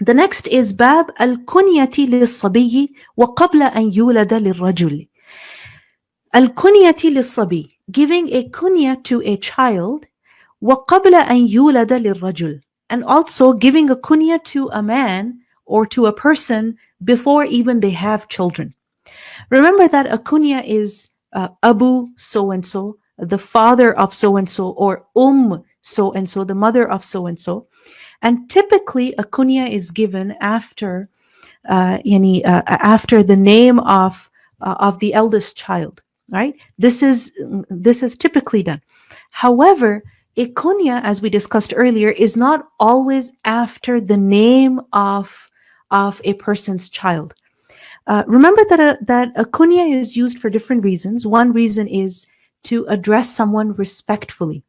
The next is باب الكنية للصبي وقبل أن يولد للرجل. الكنية للصبي, giving a kunya to a child, وقبل أن يولد للرجل, and also giving a kunya to a man or to a person before even they have children. Remember that a kunya is Abu so-and-so, the father of so-and-so, or so-and-so, the mother of so-and-so. And typically a kunya is given after after the name of the eldest child, right? This is typically done. However, a kunya, as we discussed earlier, is not always after the name of a person's child. Remember that a kunya is used for different reasons. One reason is to address someone respectfully,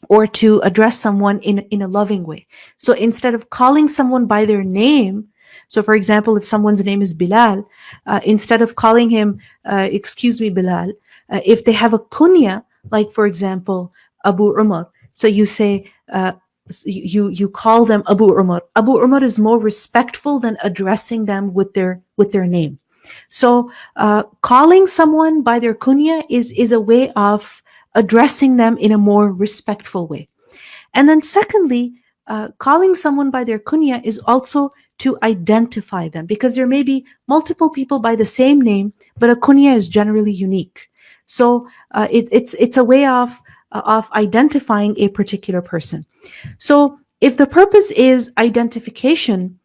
or to address someone in a loving way. So instead of calling someone by their name, so for example, if someone's name is Bilal, instead of calling him, excuse me, Bilal, if they have a kunya, like for example, Abu Umar, so you say, you call them Abu Umar. Abu Umar is more respectful than addressing them with their name. So calling someone by their kunya is a way of addressing them in a more respectful way. And then secondly, calling someone by their kunya is also to identify them, because there may be multiple people by the same name, but a kunya is generally unique. So it's a way of identifying a particular person. So if the purpose is identification,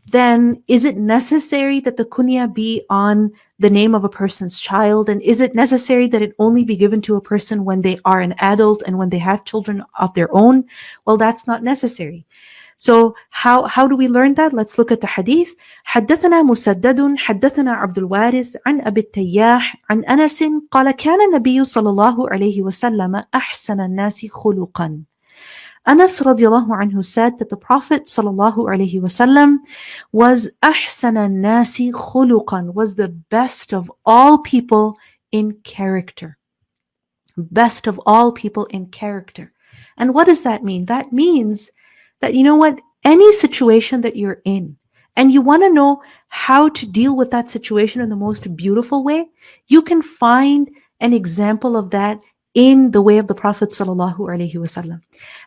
then is it necessary that the kunya be on the name of a person's child? And is it necessary that it only be given to a person when they are an adult and when they have children of their own? Well, that's not necessary. So how do we learn that? Let's look at the hadith. حدثنا مسدد حدثنا عبد الوارث عن أبي التياح عن أنس قال كان النبي صلى الله عليه وسلم أحسن الناس خلقا. Anas radiallahu anhu said that the Prophet sallallahu alaihi wasallam was ahsana nasi khuluqan, was the best of all people in character. Best of all people in character. And what does that mean? That means that, you know what, any situation that you're in, and you want to know how to deal with that situation in the most beautiful way, you can find an example of that in the way of the Prophet sallallahu alaihi wasallam.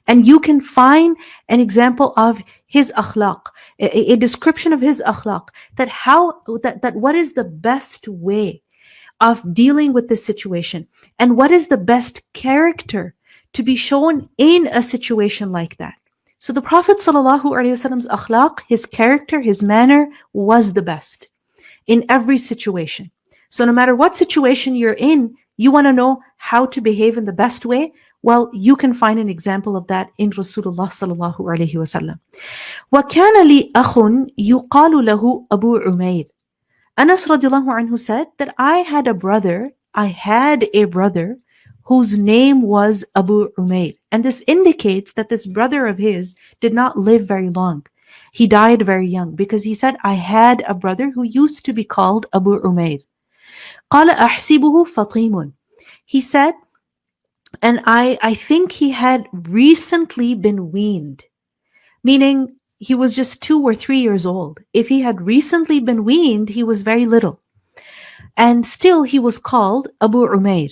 And you can find an example of his akhlaq, a description of his akhlaq, that what is the best way of dealing with this situation, and what is the best character to be shown in a situation like that. So the Prophet sallallahu alaihi wasallam's akhlaq, his character, his manner was the best in every situation. So no matter what situation you're in, you want to know how to behave in the best way? Well, you can find an example of that in Rasulullah sallallahu alaihi wasallam. وَكَانَ لِي أَخٌ يُقَالُ لَهُ أَبُو عُمَيْرٍ. Anas radiallahu anhu said that I had a brother whose name was Abu Umayr. And this indicates that this brother of his did not live very long. He died very young, because he said, I had a brother who used to be called Abu Umayr. قال أحسبه فطيم. He said, and I think he had recently been weaned, meaning he was just 2 or 3 years old. If he had recently been weaned, he was very little. And still he was called Abu Umayr.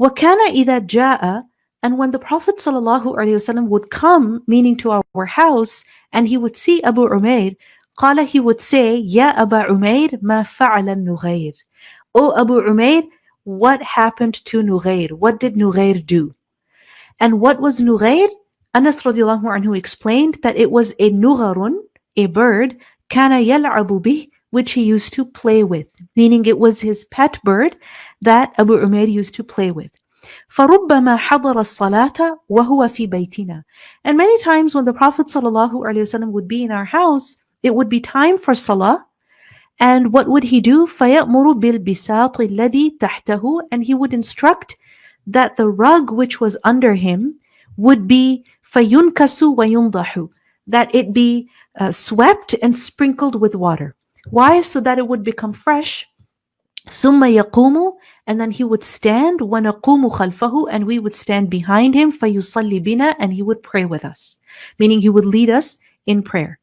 وَكَانَ إِذَا جَاءَ. And when the Prophet ﷺ would come, meaning to our house, and he would see Abu Umayr, قال, he would say, يَا أَبَا عُمَيْرٍ مَا فَعَلَ النُّغَيْرِ. O Abu Umayr, what happened to Nughayr? What did Nughayr do? And what was Nughayr? Anas radiallahu anhu explained that it was a nugharun, a bird, kana yal'abu bih, which he used to play with, meaning it was his pet bird that Abu Umayr used to play with. فَرُبَّمَا حَضَرَ الصَّلَاةَ وَهُوَ فِي بَيْتِنَا. And many times when the Prophet ﷺ would be in our house, it would be time for salah. And what would he do? فَيَأْمُرُ بِالْبِسَاطِ الَّذِي تَحْتَهُ. And he would instruct that the rug which was under him would be فَيُنْكَسُ وَيُنْضَحُ, that it be swept and sprinkled with water. Why? So that it would become fresh. ثُمَّ يَقُومُ. And then he would stand, وَنَقُومُ خَلْفَهُ. And we would stand behind him, فَيُصَلِّ بِنَا. And he would pray with us, meaning he would lead us in prayer.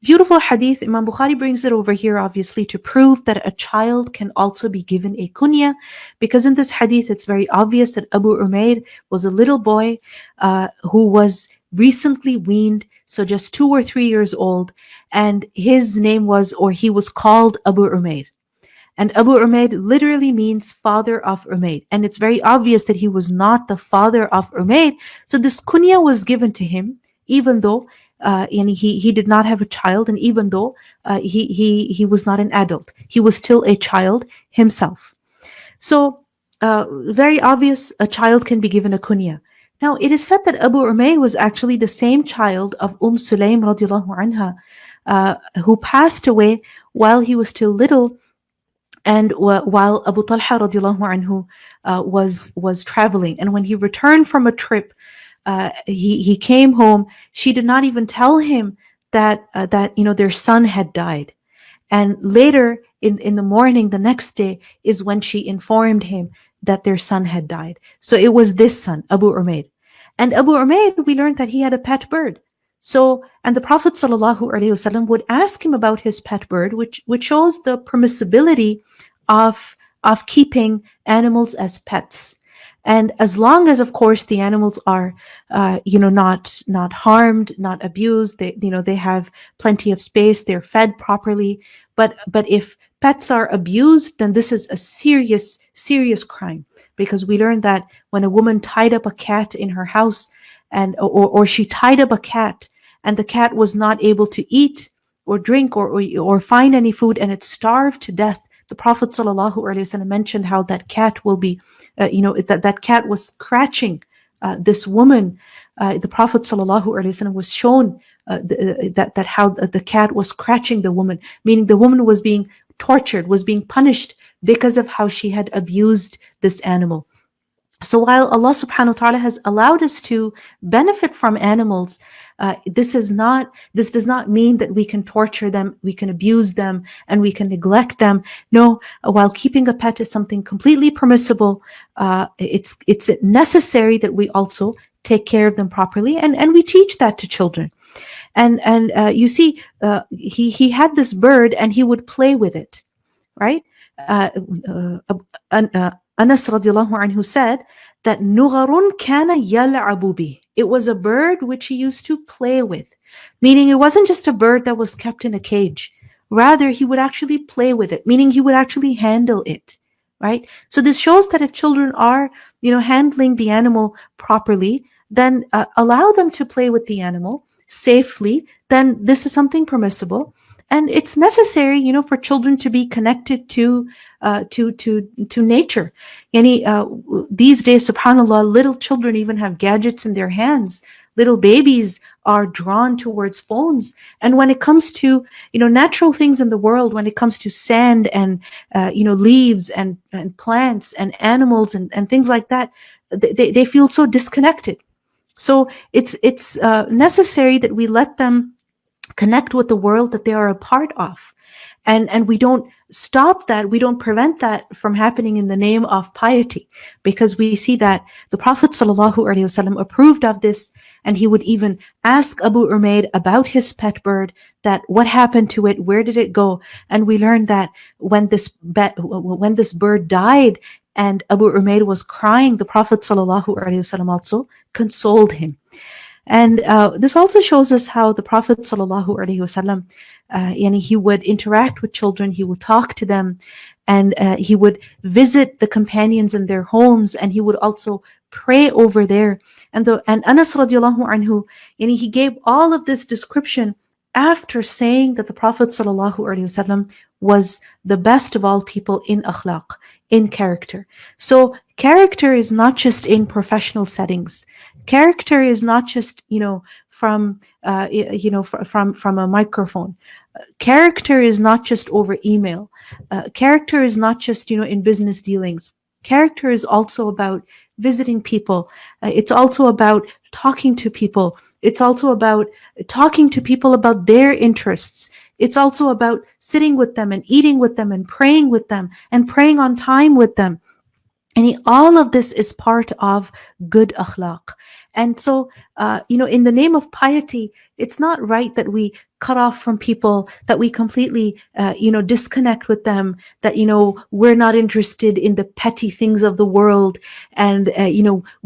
Beautiful hadith. Imam Bukhari brings it over here, obviously, to prove that a child can also be given a kunya, because in this hadith, it's very obvious that Abu Umair was a little boy who was recently weaned, so just 2 or 3 years old, and his name was, or he was called Abu Umair. And Abu Umaid literally means father of Umaid. And it's very obvious that he was not the father of Umaid. So this kunya was given to him, even though he did not have a child, and even though he was not an adult. He was still a child himself. So very obvious, a child can be given a kunya. Now, it is said that Abu Umayd was actually the same child of Sulaym radiallahu anha, who passed away while he was still little, and while Abu Talha radiallahu anhu was traveling. And when he returned from a trip, he came home. She did not even tell him that their son had died. And later in the morning, the next day, is when she informed him that their son had died. So it was this son, Abu Umayd. And Abu Umayd, we learned that he had a pet bird. So, and the Prophet ﷺ would ask him about his pet bird, which shows the permissibility of keeping animals as pets. And as long as, of course, the animals are, not harmed, not abused, they have plenty of space, they're fed properly. But if pets are abused, then this is a serious, serious crime, because we learned that when a woman tied up a cat in her house, or she tied up a cat, and the cat was not able to eat or drink or find any food, and it starved to death, the Prophet ﷺ mentioned how that cat will be, that cat was scratching this woman. The Prophet ﷺ was shown that how the cat was scratching the woman, meaning the woman was being tortured, was being punished because of how she had abused this animal. So while Allah subhanahu wa ta'ala has allowed us to benefit from animals, this does not mean that we can torture them, we can abuse them, and we can neglect them. No, while keeping a pet is something completely permissible, it's necessary that we also take care of them properly, and we teach that to children. And you see, he had this bird, and he would play with it, right? Anas radiallahu anhu said that نُغَرٌ كَانَ يَلْعَبُ بِهِ. It was a bird which he used to play with, meaning it wasn't just a bird that was kept in a cage. Rather, he would actually play with it, meaning he would actually handle it, right? So this shows that if children are, handling the animal properly, then allow them to play with the animal safely, then this is something permissible. And it's necessary, for children to be connected to nature. These days, subhanAllah, little children even have gadgets in their hands. Little babies are drawn towards phones. And when it comes to, natural things in the world, when it comes to sand and, leaves and plants and animals and things like that, they feel so disconnected. So it's necessary that we let them connect with the world that they are a part of. And we don't stop that, we don't prevent that from happening in the name of piety, because we see that the Prophet ﷺ approved of this, and he would even ask Abu Umayd about his pet bird, that what happened to it, where did it go? And we learned that when this bird died and Abu Umayd was crying, the Prophet ﷺ also consoled him. And this also shows us how the Prophet ﷺ, he would interact with children, he would talk to them, and he would visit the companions in their homes, and he would also pray over there. And Anas radiallahu anhu, he gave all of this description after saying that the Prophet ﷺ was the best of all people in akhlaq, in character. So character is not just in professional settings. Character is not just, from a microphone. Character is not just over email. Character is not just, in business dealings. Character is also about visiting people. It's also about talking to people. It's also about talking to people about their interests. It's also about sitting with them and eating with them and praying with them and praying on time with them. And all of this is part of good akhlaq. And so, in the name of piety, it's not right that we cut off from people, that we completely, disconnect with them, that, we're not interested in the petty things of the world. And,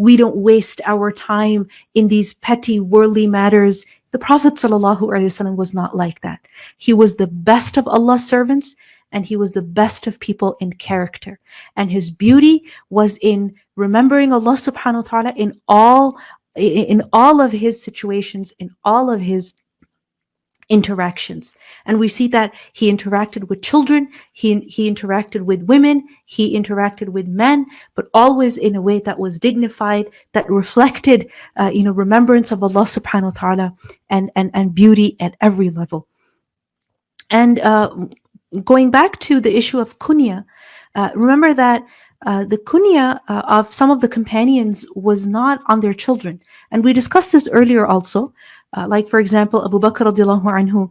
we don't waste our time in these petty worldly matters. The Prophet ﷺ was not like that. He was the best of Allah's servants, and he was the best of people in character. And his beauty was in remembering Allah subhanahu wa ta'ala in all of his situations, in all of his interactions. And we see that he interacted with children, he interacted with women, he interacted with men, but always in a way that was dignified, that reflected, remembrance of Allah subhanahu wa ta'ala, and beauty at every level. And going back to the issue of kunya, remember that the kunya of some of the companions was not on their children. And we discussed this earlier also. Like, for example, Abu Bakr radiallahu anhu,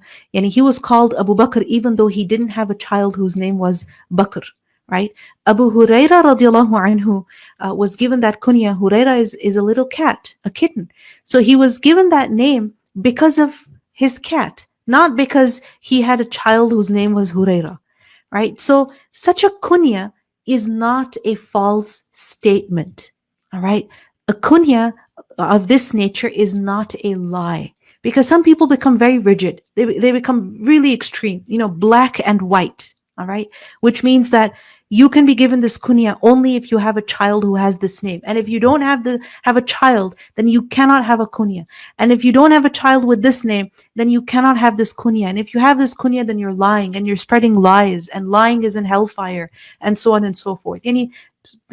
he was called Abu Bakr even though he didn't have a child whose name was Bakr, right? Abu Huraira radiallahu anhu was given that kunya. Huraira is a little cat, a kitten. So he was given that name because of his cat, not because he had a child whose name was Huraira, right? So such a kunya is not a false statement, all right? A kunya of this nature is not a lie, because some people become very rigid. They become really extreme, black and white, all right? Which means that you can be given this kunya only if you have a child who has this name. And if you don't have a child, then you cannot have a kunya. And if you don't have a child with this name, then you cannot have this kunya. And if you have this kunya, then you're lying and you're spreading lies, and lying is in hellfire, and so on and so forth.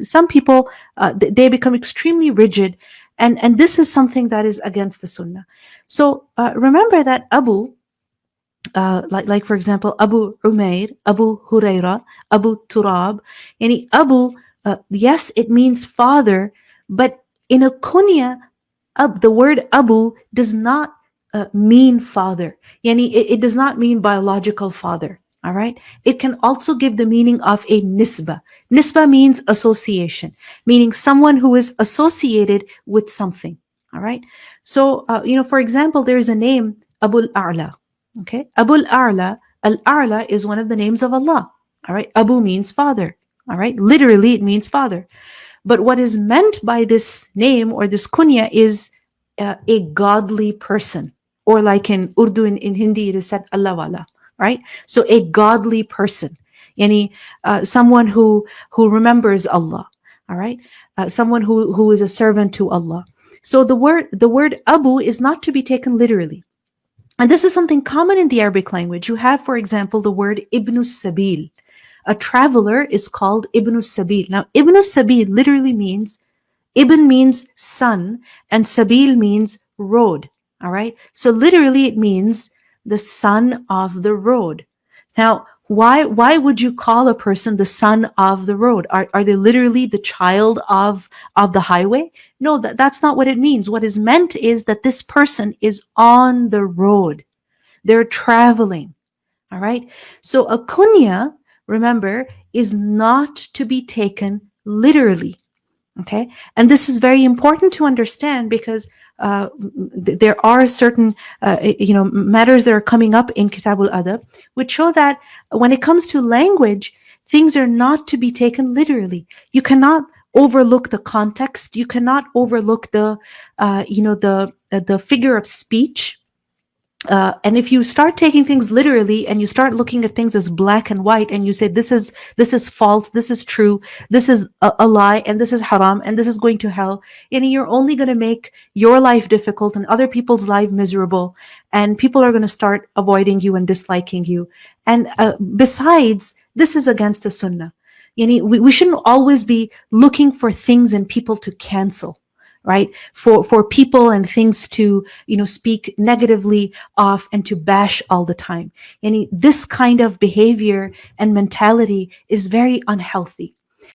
Some people, they become extremely rigid, and this is something that is against the sunnah. So remember that Abu, like for example, Abu Umair, Abu Huraira, Abu Turab, Abu, yes, it means father, but in a kunya, the word Abu does not mean father. It does not mean biological father. All right. It can also give the meaning of a nisba. Nisba means association, meaning someone who is associated with something. All right. So, for example, there is a name, Abu al-A'la. Okay. Abu al-A'la. Al-A'la is one of the names of Allah. All right. Abu means father. All right. Literally, it means father. But what is meant by this name or this kunya is a godly person, or like in Urdu, in Hindi, it is said Allah wala. Right? So a godly person, someone who remembers Allah, all right? Someone who is a servant to Allah. So the word Abu is not to be taken literally. And this is something common in the Arabic language. You have, for example, the word Ibn Sabil. A traveler is called Ibn Sabil. Now, Ibn Sabil literally means, Ibn means son, and Sabil means road, all right? So literally it means the son of the road. Now, why would you call a person the son of the road? Are they literally the child of the highway? No, that's not what it means. What is meant is that this person is on the road. They're traveling. All right. So a kunya, remember, is not to be taken literally. Okay. And this is very important to understand, because there are certain, matters that are coming up in Kitab al-Adab, which show that when it comes to language, things are not to be taken literally. You cannot overlook the context. You cannot overlook the figure of speech. And if you start taking things literally, and you start looking at things as black and white, and you say this is false, this is true, this is a lie, and this is haram, and this is going to hell, and you're only going to make your life difficult and other people's life miserable, and people are going to start avoiding you and disliking you. And besides, this is against the sunnah. We shouldn't always be looking for things and people to cancel, right? For people and things to, speak negatively of and to bash all the time. This kind of behavior and mentality is very unhealthy.